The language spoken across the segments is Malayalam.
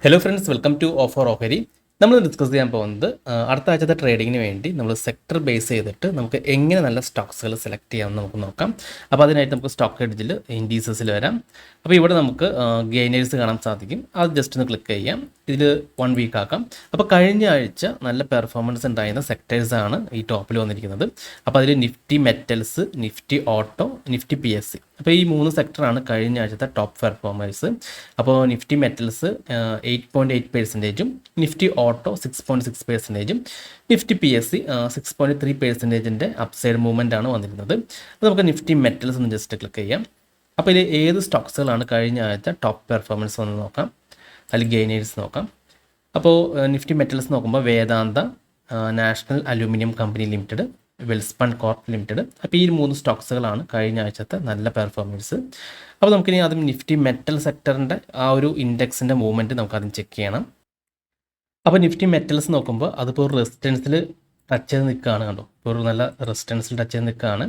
Hello friends, welcome to offer ഓഹരി. നമ്മൾ ഡിസ്കസ് ചെയ്യാൻ പോകുന്നത് അടുത്ത ആഴ്ചത്തെ ട്രേഡിങ്ങിന് വേണ്ടി നമ്മൾ സെക്ടർ ബേസ് ചെയ്തിട്ട് നമുക്ക് എങ്ങനെ നല്ല സ്റ്റോക്സുകൾ സെലക്ട് ചെയ്യാമെന്ന് നമുക്ക് നോക്കാം. അപ്പോൾ അതിനായിട്ട് നമുക്ക് സ്റ്റോക്ക് എഡ്ജിൽ ഇൻഡീസസിൽ വരാം. അപ്പോൾ ഇവിടെ നമുക്ക് ഗെയിനേഴ്സ് കാണാൻ സാധിക്കും. അത് ജസ്റ്റ് ഒന്ന് ക്ലിക്ക് ചെയ്യാം. ഇതിൽ 1 വീക്ക് ആക്കാം. അപ്പോൾ കഴിഞ്ഞ ആഴ്ച നല്ല പെർഫോമൻസ് ഉണ്ടായിരുന്ന സെക്ടേഴ്സാണ് ഈ ടോപ്പിൽ വന്നിരിക്കുന്നത്. അപ്പോൾ അതിൽ Nifty metals, Nifty auto, Nifty PSE. അപ്പോൾ ഈ 3 സെക്ടറാണ് കഴിഞ്ഞ ആഴ്ചത്തെ ടോപ്പ് പെർഫോമേഴ്സ്. അപ്പോൾ Nifty metals 8.8%, Nifty auto 6.6%, Nifty PSE 6.3%-ൻ്റെ അപ്സൈഡ് മൂവ്മെൻ്റ് ആണ് വന്നിരുന്നത്. അപ്പോൾ നമുക്ക് നിഫ്റ്റി മെറ്റൽസ് ഒന്ന് ജസ്റ്റ് ക്ലിക്ക് ചെയ്യാം. അപ്പോൾ ഇതിൽ ഏത് സ്റ്റോക്സുകളാണ് കഴിഞ്ഞ ആഴ്ച ടോപ്പ് പെർഫോമൻസ് വന്ന് നോക്കാം. അതിൽ ഗെയിനേഴ്സ് നോക്കാം. അപ്പോൾ നിഫ്റ്റി മെറ്റൽസ് നോക്കുമ്പോൾ Vedanta, National Aluminium Company Limited, Welspun Corp Limited. അപ്പോൾ ഈ 3 സ്റ്റോക്സുകളാണ് കഴിഞ്ഞ ആഴ്ചത്തെ നല്ല പെർഫോമൻസ്. അപ്പോൾ നമുക്കിനി ആദ്യം നിഫ്റ്റി മെറ്റൽ സെക്ടറിൻ്റെ ആ ഒരു ഇൻഡെക്സിൻ്റെ മൂവ്മെൻറ്റ് നമുക്കതും ചെക്ക് ചെയ്യണം. അപ്പോൾ നിഫ്റ്റി മെറ്റൽസ് നോക്കുമ്പോൾ അതിപ്പോൾ ഒരു റെസിസ്റ്റൻസിൽ ടച്ച് ചെയ്ത് നിൽക്കുകയാണ്. കണ്ടോ, ഇപ്പോൾ ഒരു നല്ല റെസിസ്റ്റൻസിൽ ടച്ച് ചെയ്ത് നിൽക്കുകയാണ്.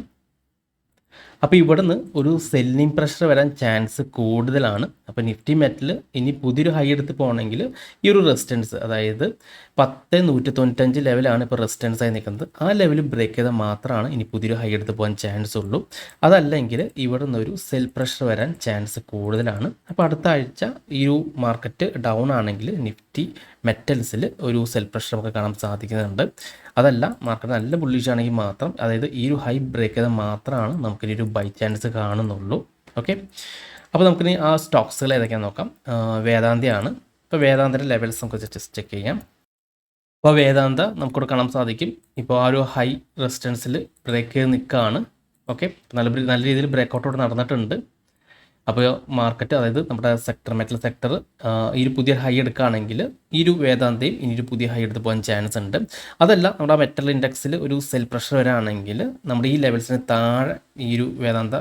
അപ്പോൾ ഇവിടെ നിന്ന് ഒരു സെല്ലിംഗ് പ്രഷർ വരാൻ ചാൻസ് കൂടുതലാണ്. അപ്പോൾ നിഫ്റ്റി മെറ്റൽ ഇനി പുതിയൊരു ഹൈ എടുത്ത് പോകണമെങ്കിൽ ഈ ഒരു റെസിസ്റ്റൻസ്, അതായത് 10,195 ലെവലാണ് ഇപ്പോൾ റെസിസ്റ്റൻസ് ആയി നിൽക്കുന്നത്. ആ ലെവൽ ബ്രേക്ക് ചെയ്താൽ മാത്രമാണ് ഇനി പുതിയൊരു ഹൈ എടുത്ത് പോകാൻ ചാൻസ് ഉള്ളൂ. അതല്ലെങ്കിൽ ഇവിടെ നിന്നൊരു സെൽ പ്രഷർ വരാൻ ചാൻസ് കൂടുതലാണ്. അപ്പോൾ അടുത്ത ആഴ്ച ഈ ഒരു മാർക്കറ്റ് ഡൗൺ ആണെങ്കിൽ നിഫ്റ്റി മെറ്റൽസിൽ ഒരു സെൽ പ്രഷർ നമുക്ക് കാണാൻ സാധിക്കുന്നുണ്ട്. അതല്ല, മാർക്കറ്റ് നല്ല ബുള്ളിഷ് ആണെങ്കിൽ മാത്രം, അതായത് ഈ ഒരു ഹൈ ബ്രേക്ക് ചെയ്താൽ മാത്രമാണ് നമുക്കിനി ഒരു ബൈ ചാൻസ് കാണുന്നുള്ളൂ. ഓക്കെ, അപ്പോൾ നമുക്കിനി ആ സ്റ്റോക്സുകൾ ഏതൊക്കെയാണെന്ന് നോക്കാം. വേദാന്തയാണ്. ഇപ്പോൾ വേദാന്തയുടെ ലെവൽസ് നമുക്ക് ജസ്റ്റ് ചെക്ക് ചെയ്യാം. അപ്പോൾ വേദാന്ത നമുക്കിവിടെ കാണാൻ സാധിക്കും. ഇപ്പോൾ ആ ഒരു ഹൈ റെസിസ്റ്റൻസിൽ ബ്രേക്ക് ചെയ്ത് നിൽക്കുകയാണ്. ഓക്കെ, നല്ല രീതിയിൽ ബ്രേക്കൗട്ടോട് നടന്നിട്ടുണ്ട്. അപ്പോൾ മാർക്കറ്റ്, അതായത് നമ്മുടെ സെക്ടർ മെറ്റൽ സെക്ടർ ഈ ഒരു പുതിയ ഹൈ എടുക്കുകയാണെങ്കിൽ ഈ ഒരു വേദാന്തയും ഇനി ഒരു പുതിയ ഹൈ എടുത്ത് പോകാൻ ചാൻസ് ഉണ്ട്. അതല്ല, നമ്മുടെ മെറ്റൽ ഇൻഡെക്സിൽ ഒരു സെൽ പ്രഷർ വരാണെങ്കിൽ നമ്മുടെ ഈ ലെവൽസിന് താഴെ ഈ ഒരു വേദാന്ത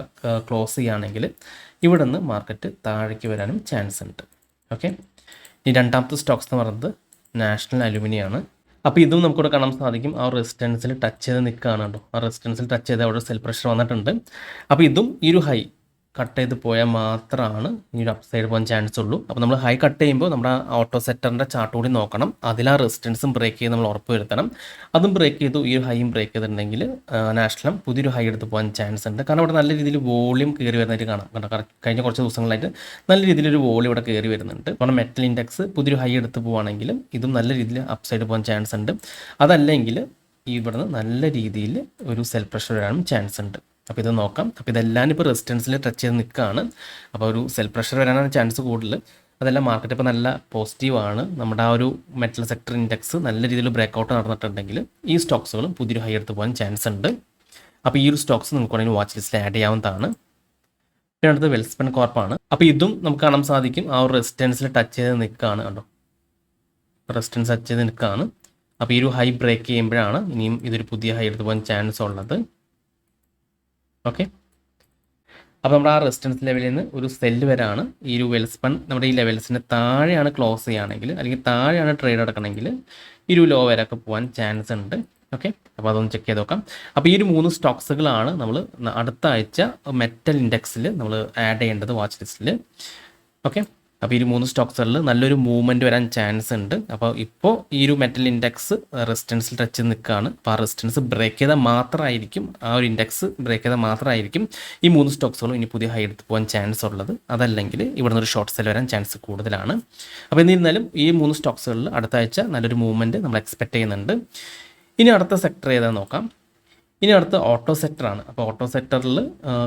ക്ലോസ് ചെയ്യുകയാണെങ്കിൽ ഇവിടെ നിന്ന് മാർക്കറ്റ് താഴേക്ക് വരാനും ചാൻസ് ഉണ്ട്. ഓക്കെ, ഇനി രണ്ടാമത്തെ സ്റ്റോക്സ് എന്ന് പറയുന്നത് നാഷണൽ അലുമിനിയാണ്. അപ്പോൾ ഇതും നമുക്കിവിടെ കാണാൻ സാധിക്കും. ആ റെസിസ്റ്റൻസിൽ ടച്ച് ചെയ്ത് നിൽക്കുകയാണ്. കേട്ടോ, ആ റെസിസ്റ്റൻസിൽ ടച്ച് ചെയ്ത് അവിടെ സെൽ പ്രഷർ വന്നിട്ടുണ്ട്. അപ്പോൾ ഇതും ഈ ഒരു ഹൈ കട്ട് ചെയ്ത് പോയാൽ മാത്രമാണ് ഈ ഒരു അപ്സൈഡ് പോകാൻ ചാൻസ് ഉള്ളൂ. അപ്പോൾ നമ്മൾ ഹൈ കട്ട് ചെയ്യുമ്പോൾ നമ്മുടെ ഓട്ടോ സെക്ടറിൻ്റെ ചാർട്ട് കൂടി നോക്കണം. അതിൽ ആ റെസിസ്റ്റൻസും ബ്രേക്ക് ചെയ്ത് നമ്മൾ ഉറപ്പ് വരുത്തണം. അതും ബ്രേക്ക് ചെയ്തു, ഈ ഒരു ഹൈയും ബ്രേക്ക് ചെയ്തിട്ടുണ്ടെങ്കിൽ നാഷണലും പുതിയൊരു ഹൈ എടുത്ത് പോകാൻ ചാൻസ് ഉണ്ട്. കാരണം ഇവിടെ നല്ല രീതിയിൽ വോളിയം കയറി വരുന്നതായിട്ട് കാണാം. കാരണം കഴിഞ്ഞ കുറച്ച് ദിവസങ്ങളായിട്ട് നല്ല രീതിയിലൊരു വോളിയം ഇവിടെ കയറി വരുന്നുണ്ട്. കാരണം മെറ്റൽ ഇൻഡെക്സ് പുതിയൊരു ഹൈ എടുത്ത് പോവുകയാണെങ്കിലും ഇതും നല്ല രീതിയിൽ അപ്സൈഡ് പോകാൻ ചാൻസ് ഉണ്ട്. അതല്ലെങ്കിൽ ഇവിടുന്ന് നല്ല രീതിയിൽ ഒരു സെൽ പ്രഷർ വരാനും ചാൻസ് ഉണ്ട്. അപ്പോൾ ഇത് നോക്കാം. അപ്പോൾ ഇതെല്ലാം ഇപ്പോൾ റെസിസ്റ്റൻസിൽ ടച്ച് ചെയ്ത് നിൽക്കുകയാണ്. അപ്പോൾ ഒരു സെൽ പ്രഷർ വരാനാണ് ചാൻസ് കൂടുതൽ. അതെല്ലാം മാർക്കറ്റ് ഇപ്പോൾ നല്ല പോസിറ്റീവാണ്. നമ്മുടെ ആ ഒരു മെറ്റൽ സെക്ടർ ഇൻഡെക്സ് നല്ല രീതിയിൽ ബ്രേക്കൗട്ട് നടന്നിട്ടുണ്ടെങ്കിൽ ഈ സ്റ്റോക്സുകളും പുതിയൊരു ഹൈ എടുത്ത് പോകാൻ ചാൻസ് ഉണ്ട്. അപ്പോൾ ഈ ഒരു സ്റ്റോക്സ് നമുക്ക് വേണമെങ്കിൽ വാച്ച് ലിസ്റ്റിൽ ആഡ് ചെയ്യാവുന്നതാണ്. പിന്നെ അടുത്ത് വെൽസ്പൺ കോർപ്പാണ്. അപ്പോൾ ഇതും നമുക്ക് കാണാൻ സാധിക്കും. ആ ഒരു റെസിസ്റ്റൻസിൽ ടച്ച് ചെയ്ത് നിൽക്കുകയാണ്. കണ്ടോ, റെസിസ്റ്റൻസ് ടച്ച് ചെയ്ത് നിൽക്കുകയാണ്. അപ്പോൾ ഈ ഒരു ഹൈ ബ്രേക്ക് ചെയ്യുമ്പോഴാണ് ഇനിയും ഇതൊരു പുതിയ ഹൈ എടുത്ത് പോകാൻ ചാൻസ് ഉള്ളത്. ഓക്കെ, അപ്പോൾ നമ്മുടെ ആ റെസിസ്റ്റൻസ് ലെവലിൽ നിന്ന് ഒരു സെല്ല് വരാണ്. ഈ ഒരു വെൽസ്പൺ നമ്മുടെ ഈ ലെവൽസിന് താഴെയാണ് ക്ലോസ് ചെയ്യുകയാണെങ്കിൽ, അല്ലെങ്കിൽ താഴെയാണ് ട്രേഡ് നടക്കണമെങ്കിൽ ഈ ഒരു ലോ വരെയൊക്കെ പോകാൻ ചാൻസ് ഉണ്ട്. ഓക്കെ, അപ്പോൾ അതൊന്ന് ചെക്ക് ചെയ്ത് നോക്കാം. അപ്പോൾ ഈ ഒരു 3 സ്റ്റോക്സുകളാണ് നമ്മൾ അടുത്ത ആഴ്ച മെറ്റൽ ഇൻഡെക്സിൽ നമ്മൾ ആഡ് ചെയ്യേണ്ടത് വാച്ച് ലിസ്റ്റിൽ. ഓക്കെ, അപ്പോൾ ഈ 3 സ്റ്റോക്സുകളിൽ നല്ലൊരു മൂവ്മെൻറ്റ് വരാൻ ചാൻസ് ഉണ്ട്. അപ്പോൾ ഇപ്പോൾ ഈ ഒരു മെറ്റൽ ഇൻഡെക്സ് റെസിസ്റ്റൻസിൽ ടച്ച് ചെയ്ത് നിൽക്കുകയാണ്. അപ്പോൾ ആ റെസിസ്റ്റൻസ് ബ്രേക്ക് ചെയ്താൽ മാത്രമായിരിക്കും, ആ ഒരു ഇൻഡെക്സ് ബ്രേക്ക് ചെയ്താൽ മാത്രമായിരിക്കും ഈ 3 സ്റ്റോക്സുകളും ഇനി പുതിയ ഹൈ എടുത്ത് പോകാൻ ചാൻസ് ഉള്ളത്. അതല്ലെങ്കിൽ ഇവിടെ നിന്നൊരു ഷോർട്ട് സെൽ വരാൻ ചാൻസ് കൂടുതലാണ്. അപ്പോൾ എന്നിരുന്നാലും ഈ 3 സ്റ്റോക്സുകളിൽ അടുത്ത ആഴ്ച നല്ലൊരു മൂവ്മെൻറ്റ് നമ്മൾ എക്സ്പെക്റ്റ് ചെയ്യുന്നുണ്ട്. ഇനി അടുത്ത സെക്ടർ ഏതാണെന്ന് നോക്കാം. ഇനി അടുത്ത ഓട്ടോ സെക്ടറാണ്. അപ്പോൾ ഓട്ടോ സെക്ടറിൽ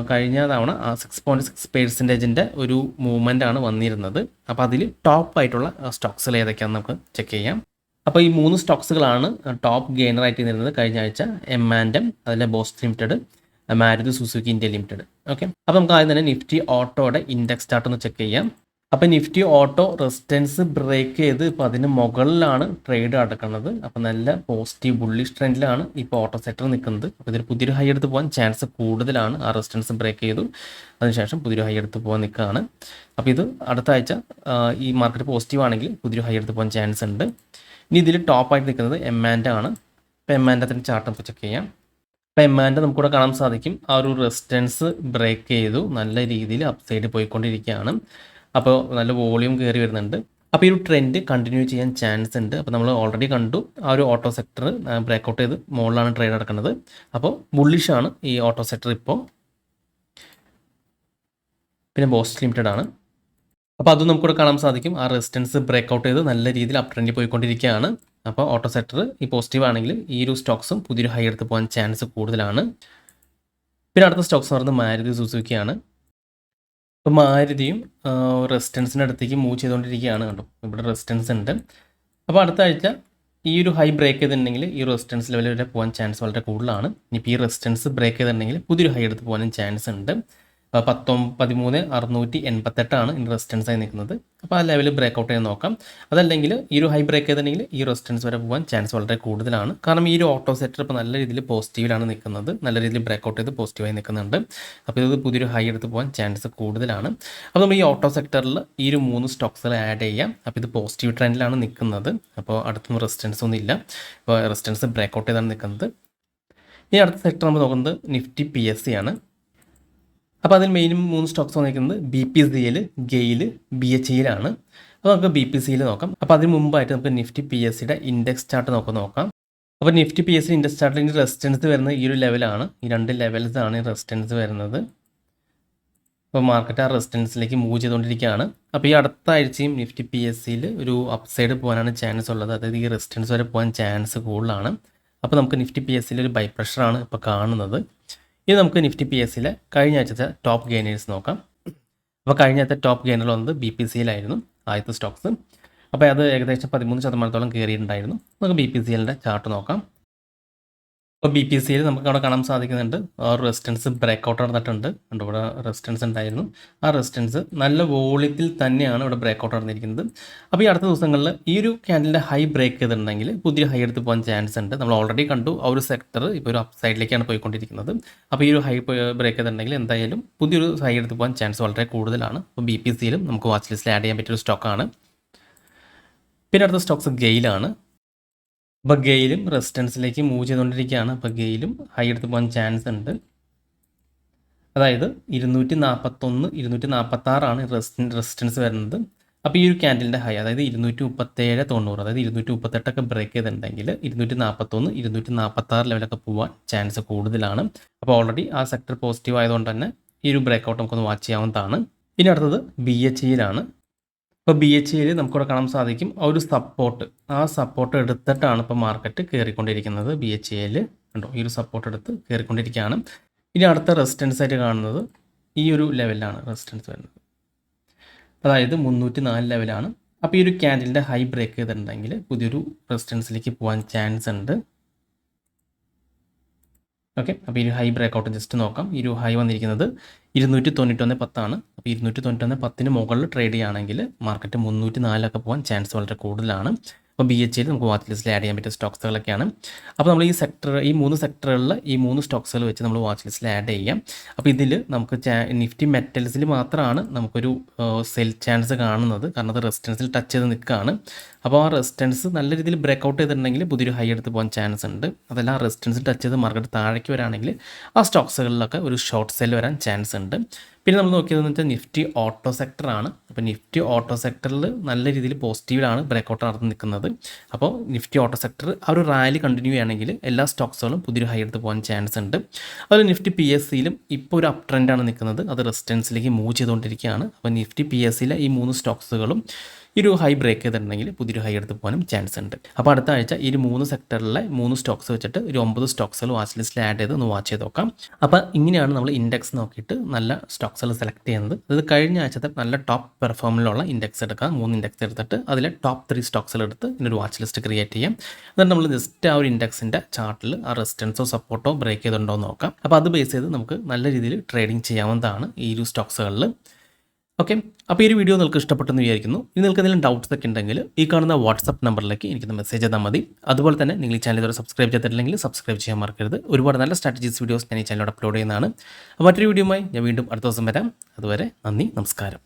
കഴിഞ്ഞ തവണ 6.6%-ൻ്റെ ഒരു മൂവ്മെൻ്റ് ആണ് വന്നിരുന്നത്. അപ്പോൾ അതിൽ ടോപ്പ് ആയിട്ടുള്ള സ്റ്റോക്സുകൾ ഏതൊക്കെയാണെന്ന് നമുക്ക് ചെക്ക് ചെയ്യാം. അപ്പോൾ ഈ 3 സ്റ്റോക്സുകളാണ് ടോപ്പ് ഗെയിനർ ആയിട്ട് നിന്നിരുന്നത് കഴിഞ്ഞ ആഴ്ച. M&M, അതിലെ boss limited, Maruti Suzuki India limited. Okay, അപ്പോൾ നമുക്ക് ആദ്യം തന്നെ നിഫ്റ്റി ഓട്ടോയുടെ ഇൻഡെക്സ് ചാർട്ട് ഒന്ന് ചെക്ക് ചെയ്യാം. അപ്പോൾ നിഫ്റ്റി ഓട്ടോ റെസിസ്റ്റൻസ് ബ്രേക്ക് ചെയ്ത് ഇപ്പോൾ അതിന് മുകളിലാണ് ട്രേഡ് നടക്കുന്നത്. അപ്പോൾ നല്ല പോസിറ്റീവ് ബുള്ളിഷ് ട്രെൻഡിലാണ് ഇപ്പോൾ ഓട്ടോ സെക്ടർ നിൽക്കുന്നത്. അപ്പോൾ ഇതൊരു പുതിയൊരു ഹൈ എടുത്ത് പോകാൻ ചാൻസ് കൂടുതലാണ്. ആ റെസിസ്റ്റൻസ് ബ്രേക്ക് ചെയ്തു, അതിനുശേഷം പുതിയൊരു ഹൈ എടുത്ത് പോകാൻ നിൽക്കുകയാണ്. അപ്പോൾ ഇത് അടുത്ത ആഴ്ച ഈ മാർക്കറ്റ് പോസിറ്റീവ് ആണെങ്കിൽ പുതിയൊരു ഹൈ എടുത്ത് പോകാൻ ചാൻസ് ഉണ്ട്. ഇനി ഇതിൽ ടോപ്പായിട്ട് നിൽക്കുന്നത് M&M ആണ്. ഇപ്പോൾ M&Mത്തിൻ്റെ ചാർട്ട് നമുക്ക് ചെക്ക് ചെയ്യാം. അപ്പോൾ M&M നമുക്കിവിടെ കാണാൻ സാധിക്കും. ആ ഒരു റെസിസ്റ്റൻസ് ബ്രേക്ക് ചെയ്തു, നല്ല രീതിയിൽ അപ്സൈഡ് പോയിക്കൊണ്ടിരിക്കുകയാണ്. അപ്പോൾ നല്ല വോളിയം കയറി വരുന്നുണ്ട്. അപ്പോൾ ഈ ഒരു ട്രെൻഡ് കണ്ടിന്യൂ ചെയ്യാൻ ചാൻസ് ഉണ്ട്. അപ്പോൾ നമ്മൾ ഓൾറെഡി കണ്ടു ആ ഒരു ഓട്ടോ സെക്ടർ ബ്രേക്കൗട്ട് ചെയ്ത് മുകളിലാണ് ട്രേഡ് നടക്കുന്നത്. അപ്പോൾ ബുള്ളിഷാണ് ഈ ഓട്ടോ സെക്ടർ ഇപ്പോൾ. പിന്നെ ബോസ്റ്റ് ലിമിറ്റഡ് ആണ്. അപ്പോൾ അതും നമുക്കിവിടെ കാണാൻ സാധിക്കും. ആ റെസിസ്റ്റൻസ് ബ്രേക്കൗട്ട് ചെയ്ത് നല്ല രീതിയിൽ അപ് ട്രെൻഡിൽ പോയിക്കൊണ്ടിരിക്കുകയാണ്. അപ്പോൾ ഓട്ടോ സെക്ടർ ഈ പോസിറ്റീവ് ആണെങ്കിൽ ഈ ഒരു സ്റ്റോക്സും പുതിയൊരു ഹൈ എടുത്ത് പോകാൻ ചാൻസ് കൂടുതലാണ്. പിന്നെ അടുത്ത സ്റ്റോക്സ് എന്ന് പറയുന്നത് മാരുതി സുസുക്കിയാണ്. ഇപ്പോൾ മാരുതിയും റെസിസ്റ്റൻസിൻ്റെ അടുത്തേക്ക് മൂവ് ചെയ്തുകൊണ്ടിരിക്കുകയാണ്. കണ്ടോ, ഇവിടെ റെസിസ്റ്റൻസ് ഉണ്ട്. അപ്പോൾ അടുത്ത ആഴ്ച ഈ ഒരു ഹൈ ബ്രേക്ക് ചെയ്തിട്ടുണ്ടെങ്കിൽ ഈ റെസിസ്റ്റൻസ് ലെവൽ വരെ പോകാൻ ചാൻസ് വളരെ കൂടുതലാണ്. ഇനിയിപ്പോൾ ഈ റെസിസ്റ്റൻസ് ബ്രേക്ക് ചെയ്തിട്ടുണ്ടെങ്കിൽ പുതിയൊരു ഹൈ എടുത്ത് പോകാനും ചാൻസ് ഉണ്ട്. 13,688 ഇനി റെസിസ്റ്റൻസ് ആയി നിൽക്കുന്നത്. അപ്പോൾ ആ ലെവൽ ബ്രേക്കൗട്ട് ചെയ്ത് നോക്കാം. അതല്ലെങ്കിൽ ഈ ഒരു ഹൈ ബ്രേക്ക് ചെയ്തിട്ടുണ്ടെങ്കിൽ ഈ റെസിസ്റ്റൻസ് വരെ പോകാൻ ചാൻസ് വളരെ കൂടുതലാണ്. കാരണം ഈ ഒരു ഓട്ടോ സെക്ടർ ഇപ്പോൾ നല്ല രീതിയിൽ പോസിറ്റീവിലാണ് നിൽക്കുന്നത്, നല്ല രീതിയിൽ ബ്രേക്കൗട്ട് ചെയ്ത് പോസിറ്റീവായി നിൽക്കുന്നുണ്ട്. അപ്പോൾ ഇത് പുതിയൊരു ഹൈ എടുത്ത് പോകാൻ ചാൻസ് കൂടുതലാണ്. അപ്പോൾ നമ്മൾ ഈ ഓട്ടോ സെക്ടറിൽ ഈ ഒരു 3 സ്റ്റോക്സുകൾ ആഡ് ചെയ്യാം. അപ്പോൾ ഇത് പോസിറ്റീവ് ട്രെൻഡിലാണ് നിൽക്കുന്നത്. അപ്പോൾ അടുത്തൊന്നും റെസിസ്റ്റൻസ് ഒന്നും ഇല്ല. അപ്പോൾ റെസിസ്റ്റൻസ് ബ്രേക്കൗട്ട് ചെയ്താണ് നിൽക്കുന്നത്. ഇനി അടുത്ത സെക്ടർ നമ്മൾ നോക്കുന്നത് നിഫ്റ്റി PSE ആണ്. അപ്പോൾ അതിൽ മെയിനും 3 സ്റ്റോക്സ് വന്നിരിക്കുന്നത് BPCL, ഗെയിൽ, BHEL ആണ്. അപ്പോൾ നമുക്ക് BPCL നോക്കാം. അപ്പോൾ അതിന് മുമ്പായിട്ട് നമുക്ക് നിഫ്റ്റി PSEയുടെ ഇൻഡെക്സ് ചാർട്ട് നോക്കാം. അപ്പോൾ നിഫ്റ്റി PSE ഇൻഡെക്സ് ചാർട്ടിൽ റെസിസ്റ്റൻസ് വരുന്നത് ഈ ഒരു ലെവലാണ്. ഈ 2 ലെവൽസാണ് റെസിസ്റ്റൻസ് വരുന്നത്. അപ്പോൾ മാർക്കറ്റ് ആ റെസിസ്റ്റൻസിലേക്ക് മൂവ് ചെയ്തുകൊണ്ടിരിക്കുകയാണ്. അപ്പോൾ ഈ അടുത്ത ആഴ്ചയും നിഫ്റ്റി PSEയിൽ ഒരു അപ്സൈഡ് പോകാനാണ് ചാൻസ് ഉള്ളത്. അതായത് ഈ റെസിസ്റ്റൻസ് വരെ പോകാൻ ചാൻസ് കൂടുതലാണ്. അപ്പോൾ നമുക്ക് നിഫ്റ്റി PSEയിൽ ഒരു ബൈ പ്രഷറാണ് ഇപ്പോൾ കാണുന്നത്. ഇനി നമുക്ക് നിഫ്റ്റി PSEയിലെ കഴിഞ്ഞ ആഴ്ചത്തെ ടോപ്പ് ഗെയിനേഴ്സ് നോക്കാം. അപ്പോൾ കഴിഞ്ഞ ആഴ്ചത്തെ ടോപ്പ് ഗെയിനർ വന്നത് BPCL ആയിരുന്നു, ആദ്യത്തെ സ്റ്റോക്സ്. അപ്പോൾ അത് ഏകദേശം 13% കയറിയിട്ടുണ്ടായിരുന്നു. നമുക്ക് BPCLൻ്റെ ചാർട്ട് നോക്കാം. അപ്പോൾ BPCL നമുക്ക് അവിടെ കാണാൻ സാധിക്കുന്നുണ്ട്. ആ ഒരു റെസിസ്റ്റൻസ് ബ്രേക്കൗട്ട് നടന്നിട്ടുണ്ട്. ഇവിടെ റെസിസ്റ്റൻസ് ഉണ്ടായിരുന്നു. ആ റെസിസ്റ്റൻസ് നല്ല വോളിയത്തിൽ തന്നെയാണ് ഇവിടെ ബ്രേക്കൗട്ട് നടന്നിരിക്കുന്നത്. അപ്പോൾ ഈ അടുത്ത ദിവസങ്ങളിൽ ഈ ഒരു ക്യാൻഡലിൻ്റെ ഹൈ ബ്രേക്ക് ചെയ്തിട്ടുണ്ടെങ്കിൽ പുതിയ ഹൈ എടുത്ത് പോകാൻ ചാൻസ് ഉണ്ട്. നമ്മൾ ഓൾറെഡി കണ്ടു ആ ഒരു സെക്ടർ ഇപ്പോൾ ഒരു അപ്പ് സൈഡിലേക്കാണ് പോയിക്കൊണ്ടിരിക്കുന്നത്. അപ്പോൾ ഈ ഒരു ഹൈ ബ്രേക്ക് ചെയ്തിട്ടുണ്ടെങ്കിൽ എന്തായാലും പുതിയൊരു ഹൈ എടുത്ത് പോകാൻ ചാൻസ് വളരെ കൂടുതലാണ്. അപ്പോൾ BPCയിലും നമുക്ക് വാച്ച് ലിസ്റ്റിൽ ആഡ് ചെയ്യാൻ പറ്റിയൊരു സ്റ്റോക്കാണ്. പിന്നെ അടുത്ത സ്റ്റോക്സ് ഗെയിലാണ്. അപ്പോൾ ഗെയിലും റെസിസ്റ്റൻസിലേക്ക് മൂവ് ചെയ്തുകൊണ്ടിരിക്കുകയാണ്. അപ്പോൾ ഗെയിലും ഹൈ എടുത്ത് പോകാൻ ചാൻസ് ഉണ്ട്. അതായത് 241, 246 റെസിസ്റ്റൻസ് വരുന്നത്. അപ്പോൾ ഈ ഒരു ക്യാൻഡലിൻ്റെ ഹൈ അതായത് 237.90, അതായത് 238 ബ്രേക്ക് ചെയ്തിട്ടുണ്ടെങ്കിൽ 241, 246 ലെവലൊക്കെ പോകാൻ ചാൻസ് കൂടുതലാണ്. അപ്പോൾ ഓൾറെഡി ആ സെക്ടർ പോസിറ്റീവ് ആയതുകൊണ്ട് തന്നെ ഈ ഒരു ബ്രേക്കൗട്ട് നമുക്കൊന്ന് വാച്ച് ചെയ്യാവുന്നതാണ്. ഇനി അടുത്തത് BHEലാണ്. ഇപ്പോൾ BHEയിൽ നമുക്കിവിടെ കാണാൻ സാധിക്കും ആ ഒരു സപ്പോർട്ട് എടുത്തിട്ടാണ് ഇപ്പോൾ മാർക്കറ്റ് കയറിക്കൊണ്ടിരിക്കുന്നത്. BHEയിൽ കണ്ടോ, ഈ ഒരു സപ്പോർട്ട് എടുത്ത് കയറിക്കൊണ്ടിരിക്കുകയാണ്. ഇനി അടുത്ത റെസിസ്റ്റൻസ് ആയിട്ട് കാണുന്നത് ഈ ഒരു ലെവലിലാണ് റെസിസ്റ്റൻസ് വരുന്നത്, അതായത് 304 ലെവലാണ്. അപ്പോൾ ഈ ഒരു ക്യാൻഡലിൻ്റെ ഹൈ ബ്രേക്ക് ചെയ്തിട്ടുണ്ടെങ്കിൽ പുതിയൊരു റെസിസ്റ്റൻസിലേക്ക് പോകാൻ ചാൻസ് ഉണ്ട്. ഓക്കെ, അപ്പോൾ ഈ ഒരു ഹൈ ബ്രേക്കൗട്ട് ജസ്റ്റ് നോക്കാം. ഈ ഒരു ഹൈ വന്നിരിക്കുന്നത് 291.10. അപ്പോൾ 291.10 മുകളിൽ ട്രേഡ് ചെയ്യുകയാണെങ്കിൽ മാർക്കറ്റ് 304 പോകാൻ ചാൻസ് വളരെ കൂടുതലാണ്. അപ്പോൾ BHEയിൽ നമുക്ക് വാച്ച് ലിസ്റ്റിൽ ആഡ് ചെയ്യാൻ പറ്റിയ സ്റ്റോക്സുകളൊക്കെയാണ്. അപ്പോൾ നമ്മൾ ഈ 3 സെക്ടറുകളിൽ ഈ 3 സ്റ്റോക്സുകൾ വെച്ച് നമ്മൾ വാച്ച് ലിസ്റ്റിൽ ആഡ് ചെയ്യാം. അപ്പോൾ ഇതിൽ നമുക്ക് നിഫ്റ്റി മെറ്റൽസിൽ മാത്രമാണ് നമുക്കൊരു സെൽ ചാൻസ് കാണുന്നത്. കാരണം അത് റെസിസ്റ്റൻസിൽ ടച്ച് ചെയ്ത് നിൽക്കുകയാണ്. അപ്പോൾ ആ റെസിസ്റ്റൻസ് നല്ല രീതിയിൽ ബ്രേക്കൗട്ട് ചെയ്തിട്ടുണ്ടെങ്കിൽ പുതിയൊരു ഹൈ എടുത്ത് പോകാൻ ചാൻസ് ഉണ്ട്. അതല്ല ആ റെസിസ്റ്റൻസ് ടച്ച് ചെയ്ത് മാർക്കറ്റ് താഴേക്ക് വരാണെങ്കിൽ ആ സ്റ്റോക്സുകളിലൊക്കെ ഒരു ഷോർട്ട് സെൽ വരാൻ ചാൻസ് ഉണ്ട്. പിന്നെ നമ്മൾ നോക്കിയതെന്ന് വെച്ചാൽ നിഫ്റ്റി ഓട്ടോ സെക്ടറാണ്. അപ്പോൾ നിഫ്റ്റി ഓട്ടോ സെക്ടറിൽ നല്ല രീതിയിൽ പോസിറ്റീവിലാണ് ബ്രേക്കൗട്ട് നടന്ന് നിൽക്കുന്നത്. അപ്പോൾ നിഫ്റ്റി ഓട്ടോ സെക്ടർ ആ ഒരു റാലി കണ്ടിന്യൂ ചെയ്യുകയാണെങ്കിൽ എല്ലാ സ്റ്റോക്സുകളും പുതിയൊരു ഹൈ എടുത്ത് പോകാൻ ചാൻസ് ഉണ്ട്. അതുപോലെ നിഫ്റ്റി PSEയിലും ഇപ്പോൾ ഒരു അപ് ട്രെൻഡാണ് നിൽക്കുന്നത്. അത് റെസിസ്റ്റൻസിലേക്ക് മൂവ് ചെയ്തുകൊണ്ടിരിക്കുകയാണ്. അപ്പോൾ നിഫ്റ്റി PSEയിലെ ഈ 3 സ്റ്റോക്സുകളും ഈ ഒരു ഹൈ ബ്രേക്ക് ചെയ്തിട്ടുണ്ടെങ്കിൽ പുതിയൊരു ഹൈ എടുത്ത് പോകാനും ചാൻസ് ഉണ്ട്. അപ്പോൾ അടുത്ത ആഴ്ച ഈ 3 സെക്ടറിലെ 3 സ്റ്റോക്സ് വെച്ചിട്ട് ഒരു 9 സ്റ്റോക്സുകൾ വാച്ച് ലിസ്റ്റിൽ ആഡ് ചെയ്ത് ഒന്ന് വാച്ച് ചെയ്ത് നോക്കാം. അപ്പോൾ ഇങ്ങനെയാണ് നമ്മൾ ഇൻഡെക്സ് നോക്കിയിട്ട് നല്ല സ്റ്റോക്സുകൾ സെലക്ട് ചെയ്യുന്നത്. അത് കഴിഞ്ഞ ആഴ്ചത്തെ നല്ല ടോപ്പ് പെർഫോമിലുള്ള ഇൻഡെക്സ് എടുക്കാം. 3 ഇൻഡെക്സ് എടുത്തിട്ട് അതിലെ ടോപ്പ് 3 സ്റ്റോക്സുകൾ എടുത്ത് ഇതിനൊരു വാച്ച് ലിസ്റ്റ് ക്രിയേറ്റ് ചെയ്യാം. എന്നിട്ട് നമ്മൾ ജസ്റ്റ് ആ ഒരു ഇൻഡെക്സിൻ്റെ ചാർട്ടിൽ ആ റെസിസ്റ്റൻസോ സപ്പോർട്ടോ ബ്രേക്ക് ചെയ്തിട്ടുണ്ടോ എന്ന് നോക്കാം. അപ്പോൾ അത് ബേസ് ചെയ്ത് നമുക്ക് നല്ല രീതിയിൽ ട്രേഡിംഗ് ചെയ്യാവുന്നതാണ് ഈ ഒരു സ്റ്റോക്സുകളിൽ. ഓക്കെ, അപ്പോൾ ഈ ഒരു വീഡിയോ നിങ്ങൾക്ക് ഇഷ്ടപ്പെട്ടെന്ന് വിചാരിക്കുന്നു. ഇനി നിങ്ങൾക്ക് എന്തെങ്കിലും ഡൗട്ട്സ് ഒക്കെ ഉണ്ടെങ്കിൽ ഈ കാണുന്ന വാട്സപ്പ് നമ്പറിലേക്ക് എനിക്കൊന്ന് മെസ്സേജ് ചെയ്താൽ മതി. അതുപോലെ തന്നെ നിങ്ങൾ ഈ ചാനൽ ഇതുവരെ സബ്സ്ക്രൈബ് ചെയ്തിട്ടില്ലെങ്കിൽ സബ്സ്ക്രൈബ് ചെയ്യാൻ മറക്കരുത്. ഒരുപാട് നല്ല സ്ട്രാറ്റജീസ് വീഡിയോസ് ഞാൻ ഈ ചാനലിൽ അപ്ലോഡ് ചെയ്യുന്നതാണ്. മറ്റൊരു വീഡിയോയുമായി ഞാൻ വീണ്ടും അടുത്ത ദിവസം വരാം. അതുവരെ നന്ദി, നമസ്കാരം.